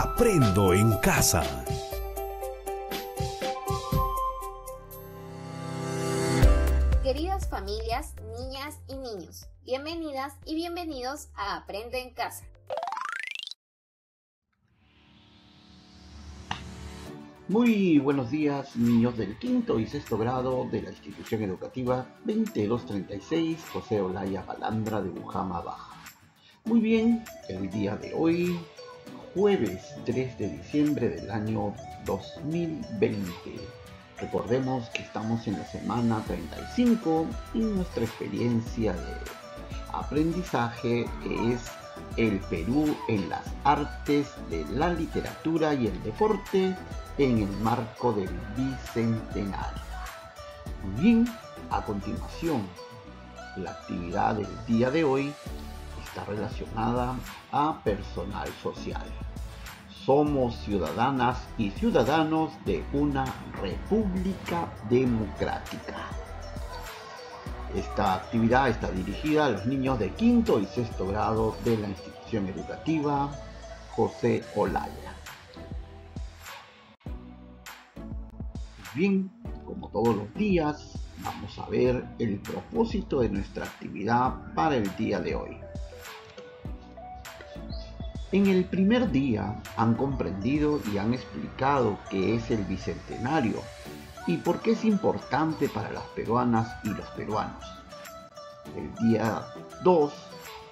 Aprendo en casa. Queridas familias, niñas y niños, bienvenidas y bienvenidos a Aprende en Casa. Muy buenos días, niños del quinto y sexto grado de la institución educativa 2236 José Olaya Balandra de Bujama Baja. Muy bien, el día de hoy, jueves 3 de diciembre del año 2020. Recordemos que estamos en la semana 35 y nuestra experiencia de aprendizaje es el Perú en las artes de la literatura y el deporte en el marco del Bicentenario. Muy bien, a continuación, la actividad del día de hoy está relacionada a personal social. Somos ciudadanas y ciudadanos de una república democrática. Esta actividad está dirigida a los niños de quinto y sexto grado de la institución educativa José Olaya. Bien, como todos los días, vamos a ver el propósito de nuestra actividad para el día de hoy. En el primer día han comprendido y han explicado qué es el Bicentenario y por qué es importante para las peruanas y los peruanos. El día 2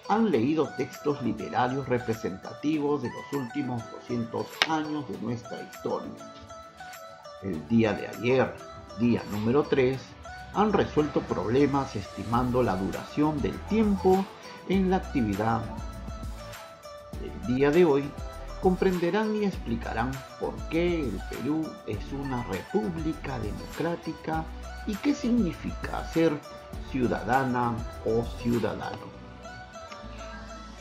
han leído textos literarios representativos de los últimos 200 años de nuestra historia. El día de ayer, día número 3, han resuelto problemas estimando la duración del tiempo en la actividad. El día de hoy comprenderán y explicarán por qué el Perú es una república democrática y qué significa ser ciudadana o ciudadano.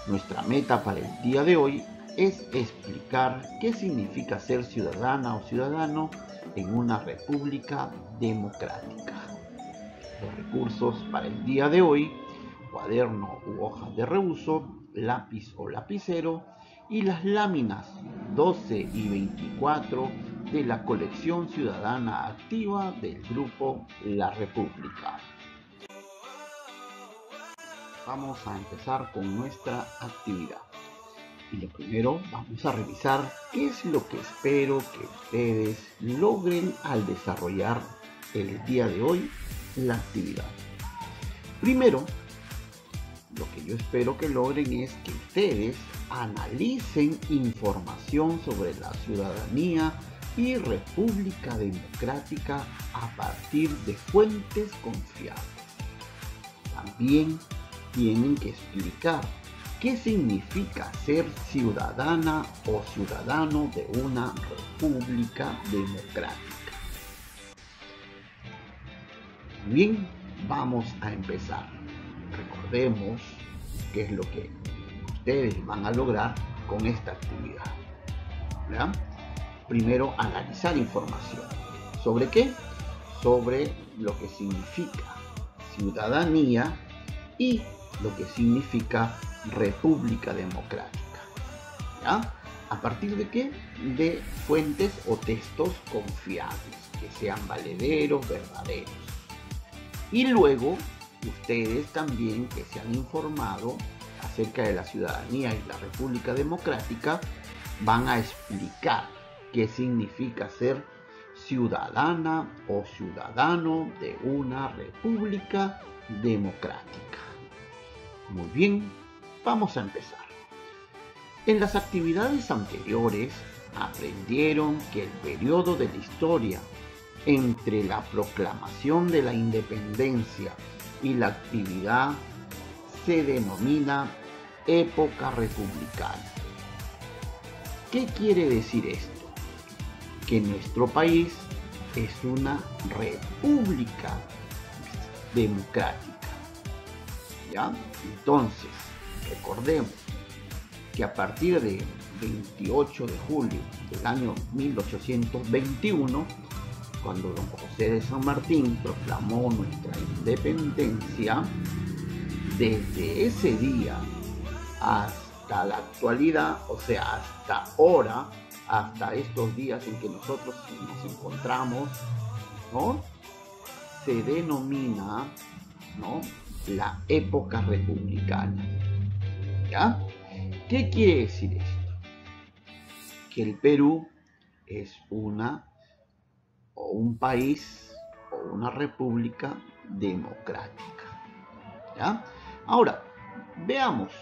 Nuestra meta para el día de hoy es explicar qué significa ser ciudadana o ciudadano en una república democrática. Los recursos para el día de hoy: cuaderno u hojas de reuso, lápiz o lapicero y las láminas 12 y 24 de la colección ciudadana activa del grupo La República. Vamos a empezar con nuestra actividad. Y lo primero, vamos a revisar qué es lo que espero que ustedes logren al desarrollar el día de hoy la actividad. Primero, lo que yo espero que logren es que ustedes analicen información sobre la ciudadanía y república democrática a partir de fuentes confiables. También tienen que explicar qué significa ser ciudadana o ciudadano de una república democrática. Bien, vamos a empezar. Recordemos qué es lo que ustedes van a lograr con esta actividad. ¿Verdad? Primero, analizar información. ¿Sobre qué? Sobre lo que significa ciudadanía y lo que significa república democrática. ¿Ya? ¿A partir de qué? De fuentes o textos confiables, que sean valederos, verdaderos. Y luego, ustedes también que se han informado acerca de la ciudadanía y la república democrática, van a explicar qué significa ser ciudadana o ciudadano de una república democrática. Muy bien, vamos a empezar. En las actividades anteriores aprendieron que el periodo de la historia entre la proclamación de la independencia y la actividad se denomina época republicana. ¿Qué quiere decir esto? Que nuestro país es una república democrática. ¿Ya? Entonces, recordemos que a partir de 28 de julio del año 1821, cuando don José de San Martín proclamó nuestra independencia, desde ese día hasta la actualidad, o sea, hasta ahora, hasta estos días en que nosotros nos encontramos, ¿no? Se denomina, ¿no?, la época republicana. ¿Ya? ¿Qué quiere decir esto? Que el Perú es un país o una república democrática. ¿Ya? Ahora, veamos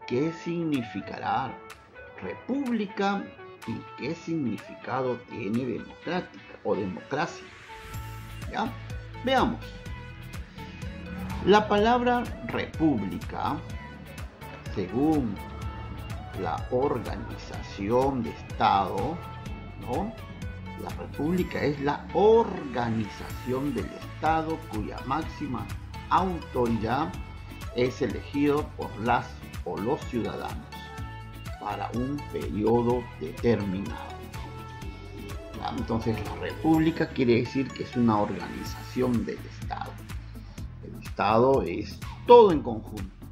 qué significará república y qué significado tiene democrática o democracia. ¿Ya? Veamos. La palabra república, según la Organización de Estado, ¿no?, la república es la organización del Estado cuya máxima autoridad es elegido por las o los ciudadanos para un periodo determinado. ¿Ya? Entonces, la república quiere decir que es una organización del Estado. El Estado es todo en conjunto,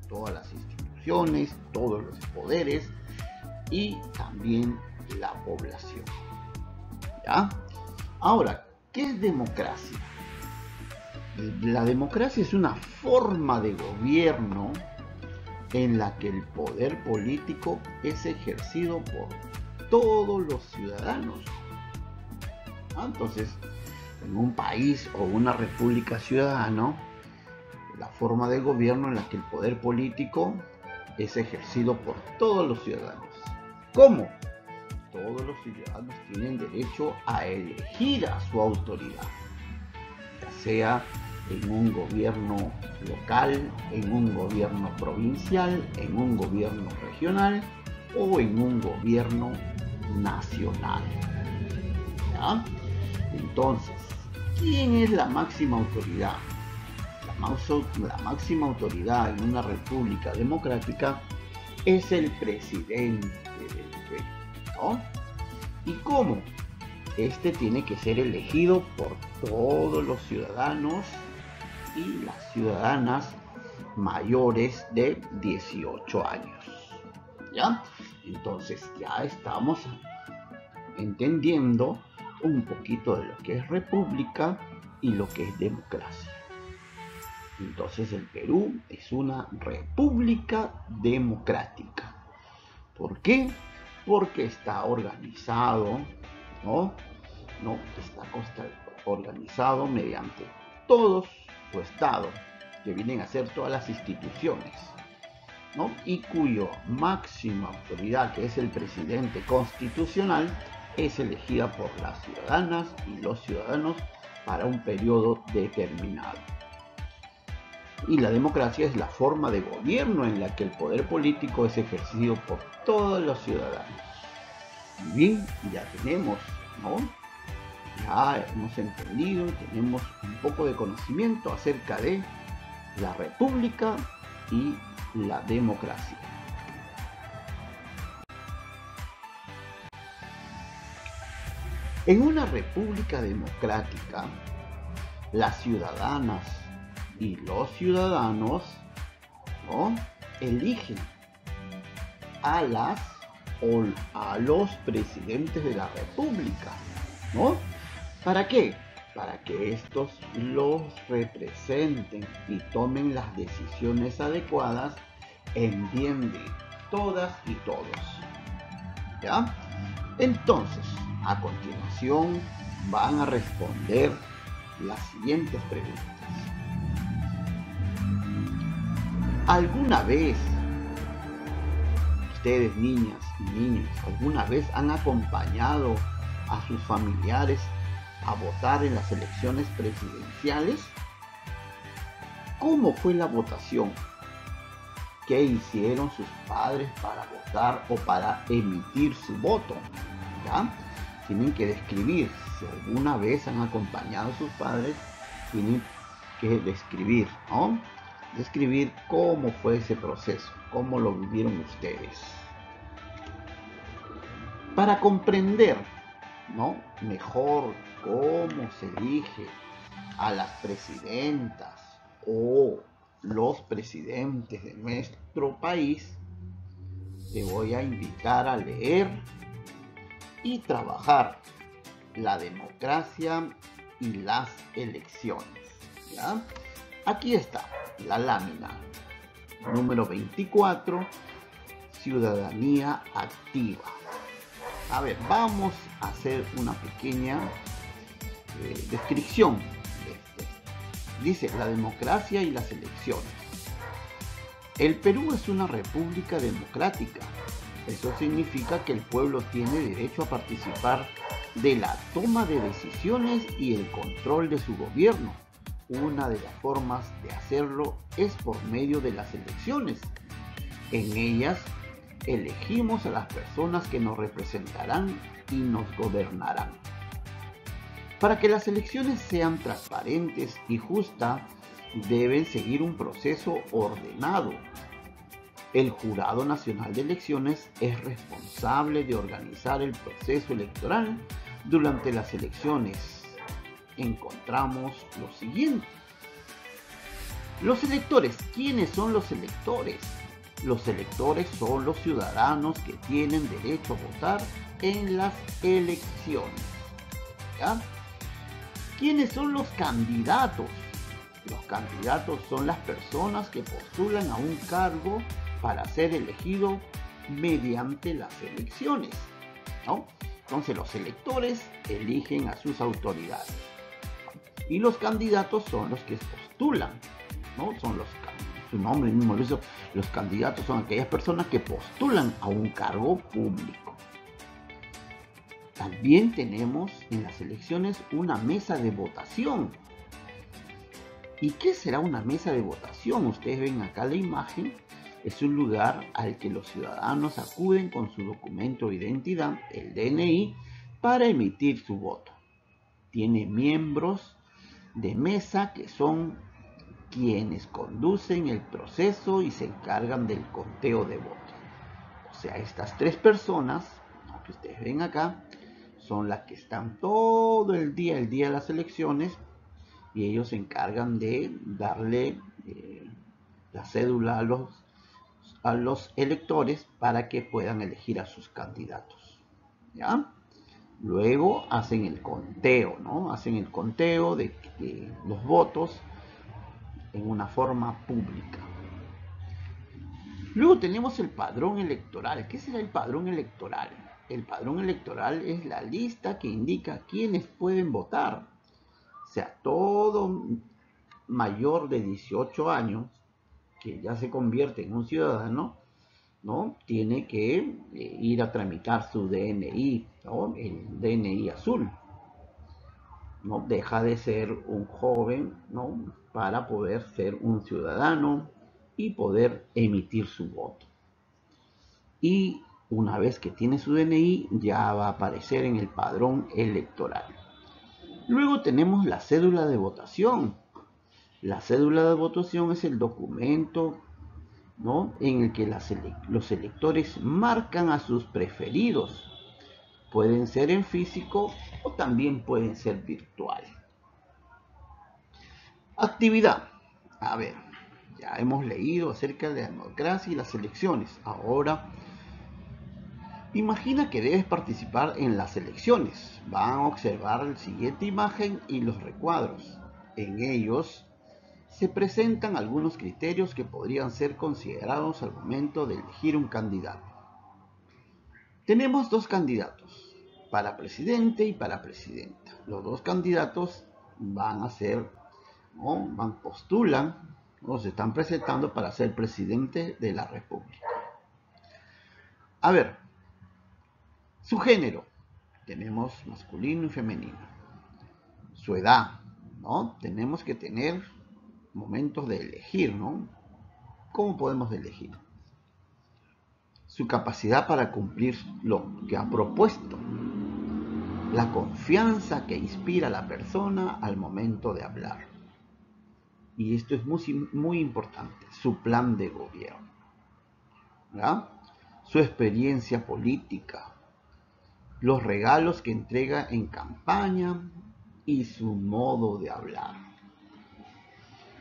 todas las instituciones, todos los poderes y también la población. ¿Ya? Ahora, ¿qué es democracia? La democracia es una forma de gobierno en la que el poder político es ejercido por todos los ciudadanos. Entonces, en un país o una república ciudadana, la forma de gobierno en la que el poder político es ejercido por todos los ciudadanos. ¿Cómo? Todos los ciudadanos tienen derecho a elegir a su autoridad, ya sea en un gobierno local, en un gobierno provincial, en un gobierno regional o en un gobierno nacional. ¿Ya? Entonces, ¿quién es la máxima autoridad? La máxima autoridad en una república democrática es el presidente del Perú, ¿no? ¿Y cómo? Este tiene que ser elegido por todos los ciudadanos y las ciudadanas mayores de 18 años. ¿Ya? Entonces ya estamos entendiendo un poquito de lo que es república y lo que es democracia. Entonces el Perú es una república democrática. ¿Por qué? Porque está organizado, ¿no? Está organizado mediante todos su Estado, que vienen a ser todas las instituciones, ¿no? Y cuyo máxima autoridad, que es el presidente constitucional, es elegida por las ciudadanas y los ciudadanos para un periodo determinado. Y la democracia es la forma de gobierno en la que el poder político es ejercido por todos los ciudadanos. Bien, ya tenemos, ¿no? Ya hemos entendido, tenemos un poco de conocimiento acerca de la república y la democracia. En una república democrática, las ciudadanas y los ciudadanos, ¿no?, eligen a las o a los presidentes de la república, ¿no? ¿Para qué? Para que estos los representen y tomen las decisiones adecuadas en bien de todas y todos. ¿Ya? Entonces, a continuación van a responder las siguientes preguntas. ¿Alguna vez ustedes, niñas y niños, alguna vez han acompañado a sus familiares a votar en las elecciones presidenciales? ¿Cómo fue la votación? ¿Qué hicieron sus padres para votar o para emitir su voto? ¿Ya? Tienen que describir, si alguna vez han acompañado a sus padres, tienen que describir, ¿no? Describir cómo fue ese proceso, cómo lo vivieron ustedes. Para comprender, ¿no?, mejor cómo se elige a las presidentas o los presidentes de nuestro país, te voy a invitar a leer y trabajar la democracia y las elecciones. ¿Ya? Aquí está la lámina número 24, ciudadanía activa. A ver, vamos a hacer una pequeña descripción de esto. Dice la democracia y las elecciones. El Perú es una república democrática. Eso significa que el pueblo tiene derecho a participar de la toma de decisiones y el control de su gobierno. Una de las formas de hacerlo es por medio de las elecciones. En ellas elegimos a las personas que nos representarán y nos gobernarán. Para que las elecciones sean transparentes y justas, deben seguir un proceso ordenado. El Jurado Nacional de Elecciones es responsable de organizar el proceso electoral. Durante las elecciones encontramos lo siguiente. Los electores. ¿Quiénes son los electores? Los electores son los ciudadanos que tienen derecho a votar en las elecciones. ¿Ya? ¿Quiénes son los candidatos? Los candidatos son las personas que postulan a un cargo para ser elegido mediante las elecciones, ¿no? Entonces los electores eligen a sus autoridades y los candidatos son los que postulan, ¿no? Son su nombre mismo lo dice, los candidatos son aquellas personas que postulan a un cargo público. También tenemos en las elecciones una mesa de votación. ¿Y qué será una mesa de votación? Ustedes ven acá la imagen. Es un lugar al que los ciudadanos acuden con su documento de identidad, el DNI, para emitir su voto. Tiene miembros de mesa que son quienes conducen el proceso y se encargan del conteo de votos. O sea, estas tres personas, que ustedes ven acá, son las que están todo el día de las elecciones, y ellos se encargan de darle la cédula a los electores para que puedan elegir a sus candidatos. ¿Ya? Luego hacen el conteo, ¿no? Hacen el conteo de los votos en una forma pública. Luego tenemos el padrón electoral. ¿Qué será el padrón electoral? El padrón electoral es la lista que indica quiénes pueden votar. O sea, todo mayor de 18 años que ya se convierte en un ciudadano, ¿no? Tiene que ir a tramitar su DNI, ¿no? El DNI azul. ¿No? Deja de ser un joven, ¿no? Para poder ser un ciudadano y poder emitir su voto. Y una vez que tiene su DNI, ya va a aparecer en el padrón electoral. Luego tenemos la cédula de votación. La cédula de votación es el documento, ¿no? En el que los electores marcan a sus preferidos. Pueden ser en físico o también pueden ser virtuales. Actividad. A ver, ya hemos leído acerca de la democracia y las elecciones. Ahora, imagina que debes participar en las elecciones. Van a observar la siguiente imagen y los recuadros. En ellos se presentan algunos criterios que podrían ser considerados al momento de elegir un candidato. Tenemos dos candidatos, para presidente y para presidenta. Los dos candidatos van a ser, ¿no? Postulan o se están presentando para ser presidente de la República. A ver, su género, tenemos masculino y femenino. Su edad, ¿no? Tenemos que tener momentos de elegir, ¿no? ¿Cómo podemos elegir? Su capacidad para cumplir lo que ha propuesto. La confianza que inspira a la persona al momento de hablar. Y esto es muy importante. Su plan de gobierno. ¿Ya? Su experiencia política. Los regalos que entrega en campaña y su modo de hablar.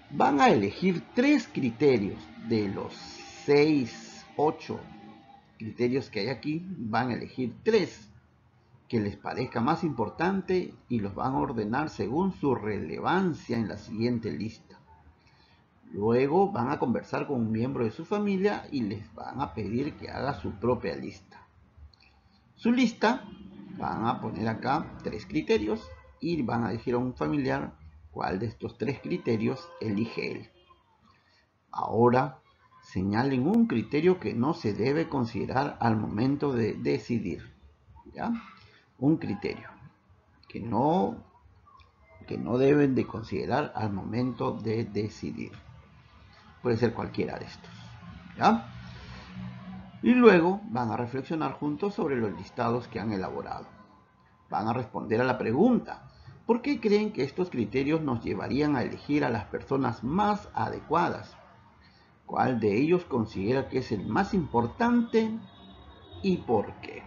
Van a elegir 3 criterios de los 6, 8 criterios que hay aquí, van a elegir 3 que les parezca más importante y los van a ordenar según su relevancia en la siguiente lista. Luego van a conversar con un miembro de su familia y les van a pedir que haga su propia lista. Su lista van a poner acá 3 criterios y van a decir a un familiar cuál de estos 3 criterios elige él. Ahora señalen un criterio que no se debe considerar al momento de decidir. ¿Ya? Un criterio que no deben de considerar al momento de decidir. Puede ser cualquiera de estos. ¿Ya? Y luego van a reflexionar juntos sobre los listados que han elaborado. Van a responder a la pregunta: ¿por qué creen que estos criterios nos llevarían a elegir a las personas más adecuadas? ¿Cuál de ellos considera que es el más importante y por qué?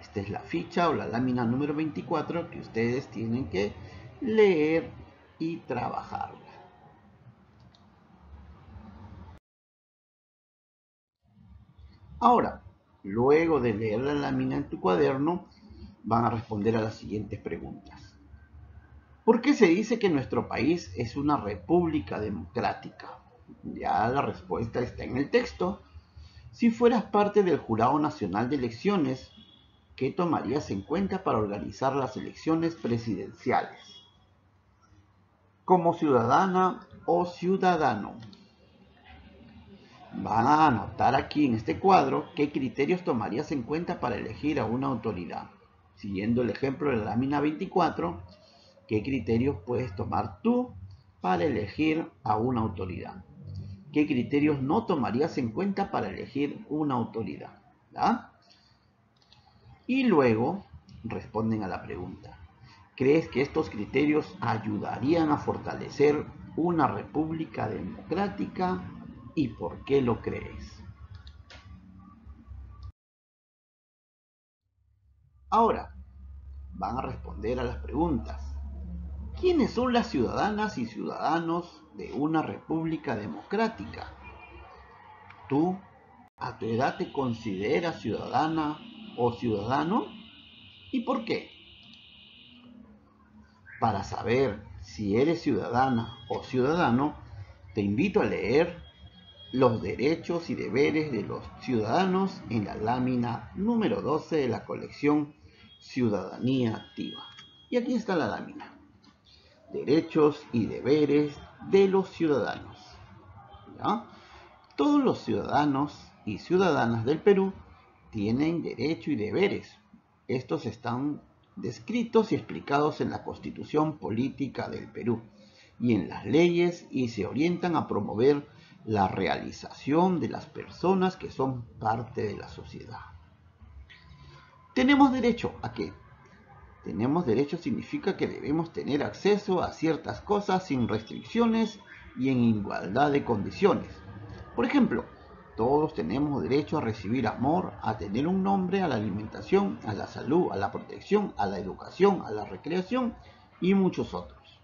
Esta es la ficha o la lámina número 24 que ustedes tienen que leer y trabajarla. Ahora, luego de leer la lámina en tu cuaderno, van a responder a las siguientes preguntas. ¿Por qué se dice que nuestro país es una república democrática? Ya la respuesta está en el texto. Si fueras parte del Jurado Nacional de Elecciones, ¿qué tomarías en cuenta para organizar las elecciones presidenciales? Como ciudadana o ciudadano, van a anotar aquí en este cuadro qué criterios tomarías en cuenta para elegir a una autoridad. Siguiendo el ejemplo de la lámina 24, ¿qué criterios puedes tomar tú para elegir a una autoridad? ¿Qué criterios no tomarías en cuenta para elegir una autoridad? ¿Ya? Y luego responden a la pregunta: ¿crees que estos criterios ayudarían a fortalecer una república democrática y por qué lo crees? Ahora van a responder a las preguntas: ¿quiénes son las ciudadanas y ciudadanos de una república democrática? ¿Tú a tu edad te consideras ciudadana o ciudadano? ¿Y por qué? Para saber si eres ciudadana o ciudadano, te invito a leer los derechos y deberes de los ciudadanos en la lámina número 12 de la colección Ciudadanía Activa. Y aquí está la lámina: derechos y deberes de los ciudadanos. ¿Ya? Todos los ciudadanos y ciudadanas del Perú tienen derechos y deberes. Estos están descritos y explicados en la Constitución Política del Perú y en las leyes, y se orientan a promover la realización de las personas que son parte de la sociedad. Tenemos derecho a qué? Tenemos derecho significa que debemos tener acceso a ciertas cosas sin restricciones y en igualdad de condiciones. Por ejemplo, todos tenemos derecho a recibir amor, a tener un nombre, a la alimentación, a la salud, a la protección, a la educación, a la recreación y muchos otros.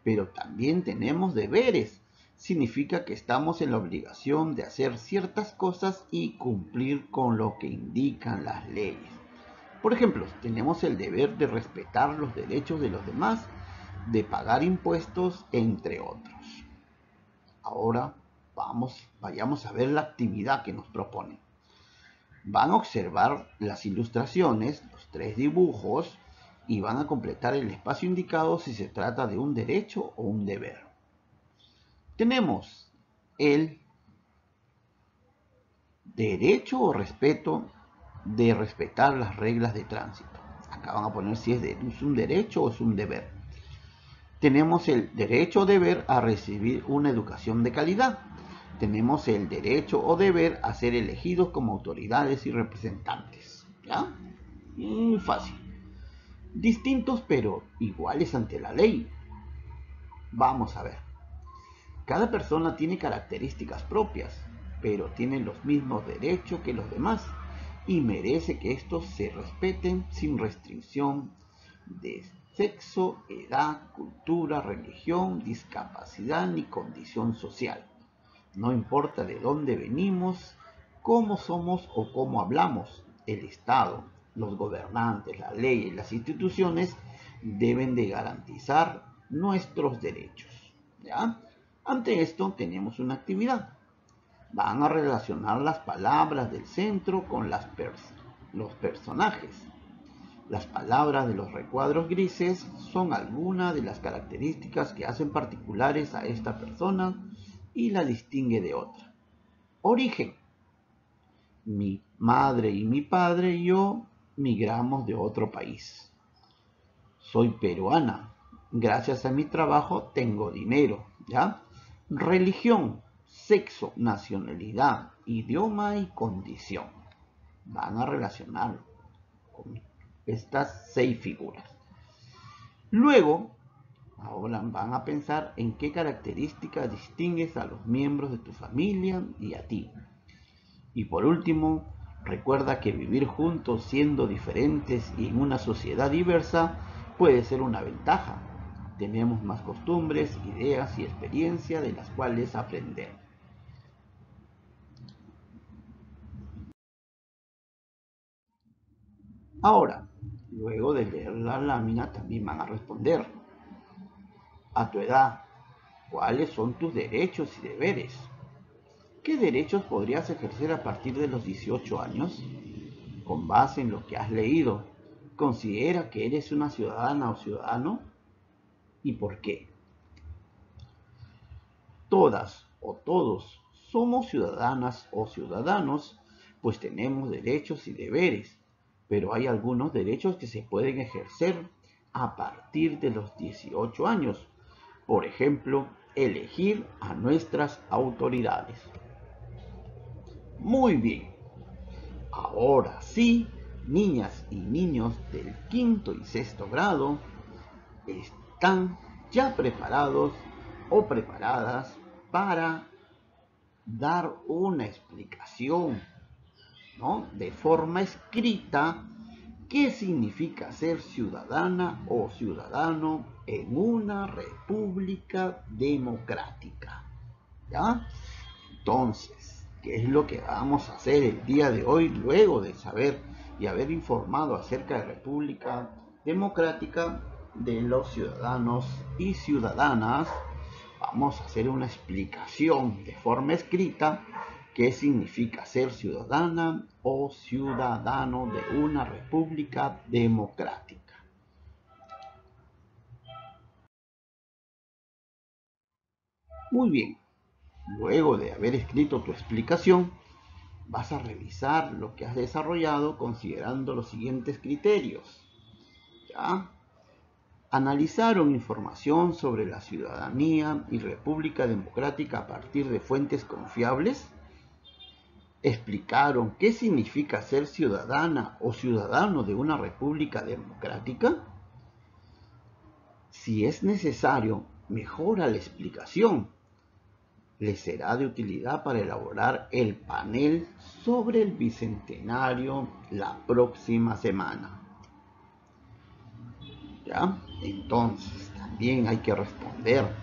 Pero también tenemos deberes. Significa que estamos en la obligación de hacer ciertas cosas y cumplir con lo que indican las leyes. Por ejemplo, tenemos el deber de respetar los derechos de los demás, de pagar impuestos, entre otros. Ahora vayamos a ver la actividad que nos proponen. Van a observar las ilustraciones, los 3 dibujos, y van a completar el espacio indicado si se trata de un derecho o un deber. Tenemos el derecho o respeto de respetar las reglas de tránsito. Acá van a poner si es un derecho o es un deber. Tenemos el derecho o deber a recibir una educación de calidad. Tenemos el derecho o deber a ser elegidos como autoridades y representantes. ¿Ya? Muy fácil. Distintos pero iguales ante la ley. Vamos a ver. Cada persona tiene características propias, pero tiene los mismos derechos que los demás y merece que estos se respeten sin restricción de sexo, edad, cultura, religión, discapacidad ni condición social. No importa de dónde venimos cómo somos o cómo hablamos. El Estado, los gobernantes, la ley y las instituciones deben de garantizar nuestros derechos. ¿Ya? Ante esto tenemos una actividad. Van a relacionar las palabras del centro con los personajes. Las palabras de los recuadros grises son algunas de las características que hacen particulares a esta persona y la distingue de otra. Origen. Mi madre y mi padre y yo migramos de otro país. Soy peruana. Gracias a mi trabajo tengo dinero. ¿Ya? Religión, sexo, nacionalidad, idioma y condición. Van a relacionarlo con estas 6 figuras. Luego, ahora van a pensar en qué características distingues a los miembros de tu familia y a ti. Y por último, recuerda que vivir juntos siendo diferentes y en una sociedad diversa puede ser una ventaja. Tenemos más costumbres, ideas y experiencias de las cuales aprender. Ahora, luego de leer la lámina también van a responder. A tu edad, ¿cuáles son tus derechos y deberes? ¿Qué derechos podrías ejercer a partir de los 18 años? Con base en lo que has leído, ¿considera que eres una ciudadana o ciudadano? ¿Y por qué? Todas o todos somos ciudadanas o ciudadanos, pues tenemos derechos y deberes, pero hay algunos derechos que se pueden ejercer a partir de los 18 años. Por ejemplo, elegir a nuestras autoridades. Muy bien. Ahora sí, niñas y niños del quinto y sexto grado están ya preparados o preparadas para dar una explicación, ¿no? De forma escrita, qué significa ser ciudadana o ciudadano en una república democrática. ¿Ya? Entonces, ¿qué es lo que vamos a hacer el día de hoy luego de saber y haber informado acerca de República Democrática de los ciudadanos y ciudadanas? Vamos a hacer una explicación de forma escrita qué significa ser ciudadana o ciudadano de una república democrática. Muy bien, luego de haber escrito tu explicación, vas a revisar lo que has desarrollado considerando los siguientes criterios. ¿Ya? Analizaron información sobre la ciudadanía y república democrática a partir de fuentes confiables. Explicaron qué significa ser ciudadana o ciudadano de una república democrática. Si es necesario, mejora la explicación. Les será de utilidad para elaborar el panel sobre el bicentenario la próxima semana. ¿Ya? Entonces, también hay que responder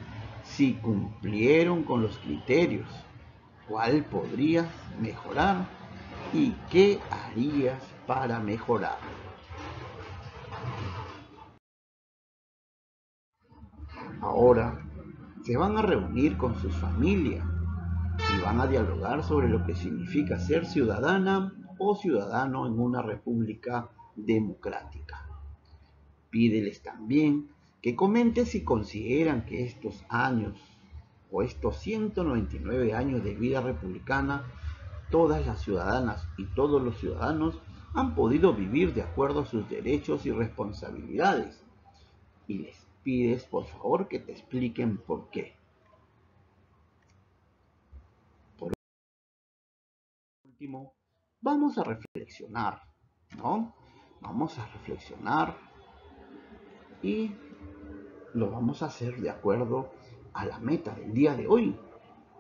si cumplieron con los criterios, cuál podrías mejorar y qué harías para mejorar. Ahora se van a reunir con sus familias y van a dialogar sobre lo que significa ser ciudadana o ciudadano en una república democrática. Pídeles también que comenten si consideran que estos años o estos 199 años de vida republicana, todas las ciudadanas y todos los ciudadanos han podido vivir de acuerdo a sus derechos y responsabilidades. Y les pides, por favor, que te expliquen por qué. Por último, vamos a reflexionar, ¿no? Vamos a reflexionar y lo vamos a hacer de acuerdo a la meta del día de hoy.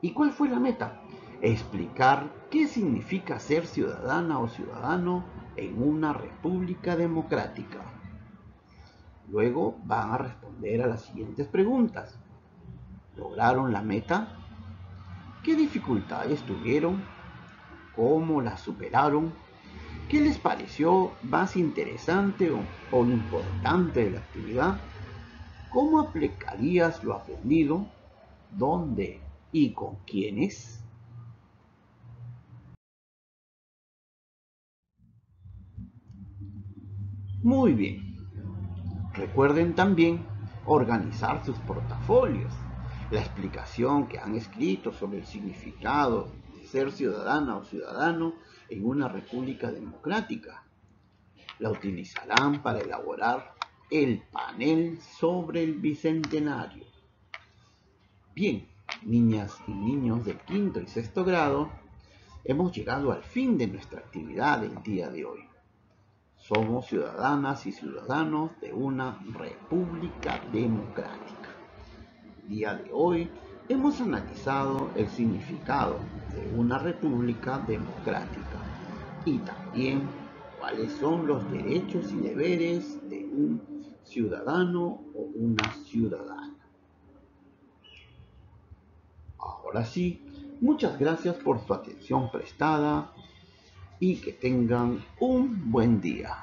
¿Y cuál fue la meta? Explicar qué significa ser ciudadana o ciudadano en una república democrática. Luego van a responder a las siguientes preguntas. ¿Lograron la meta? ¿Qué dificultades tuvieron? cómo la superaron, qué les pareció más interesante o importante de la actividad, cómo aplicarías lo aprendido, dónde y con quiénes. Muy bien. Recuerden también organizar sus portafolios, la explicación que han escrito sobre el significado de ser ciudadana o ciudadano en una república democrática. La utilizarán para elaborar el panel sobre el bicentenario. Bien, niñas y niños del quinto y sexto grado, hemos llegado al fin de nuestra actividad del día de hoy. Somos ciudadanas y ciudadanos de una república democrática. El día de hoy hemos analizado el significado de una república democrática y también cuáles son los derechos y deberes de un ciudadano o una ciudadana. Ahora sí, muchas gracias por su atención prestada y que tengan un buen día.